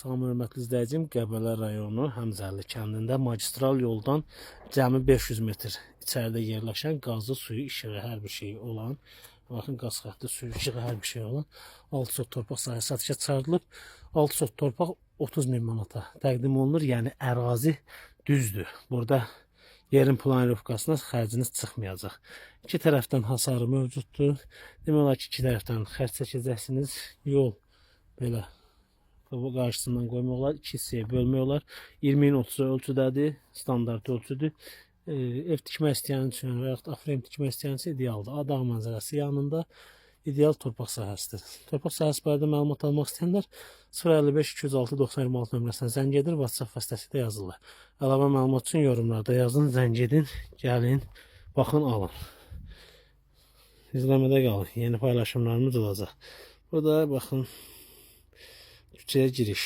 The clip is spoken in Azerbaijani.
Salam hörmətli izləyicim, Qəbələ rayonu Həmzəli kəndində magistral yoldan cəmi 500 metr içəridə yerləşən qazlı suyu işığı hər bir şey olan, baxın qaz xətti suyu işığı hər bir şey olan 6 sot torpaq sahəsi satışa çıxarılıb. 6 sot torpaq 30.000 manata təqdim olunur. Yəni ərazi düzdür. Burada yerin planirovkasına xərciniz çıxmayacaq. İki tərəfdən hasarı mövcuddur. Demək olar ki, iki tərəfdən xərc çəkəcəksiniz. Yol belə bu qarşısından qoymaq olar, 2 hissəyə bölmək olar. 20-nin 30 ölçüdədir, standart ölçüdür. Ev tikmək istəyən üçün və yaxud afrem tikmək istəyən üçün idealdır. Dağ mənzərəsi yanında ideal torpaq sahəsidir. Torpaq sahəsi barədə məlumat almaq istəyənlər 055 206 9026 nömrəsinə zəng edir, WhatsApp vasitəsilə yazırlar. Əlavə məlumat üçün yorumlarda yazın, zəng edin, gəlin, baxın, alın. İzləmədə qalın, yeni paylaşımlarımız olacaq. Burada baxın, küçəyə giriş.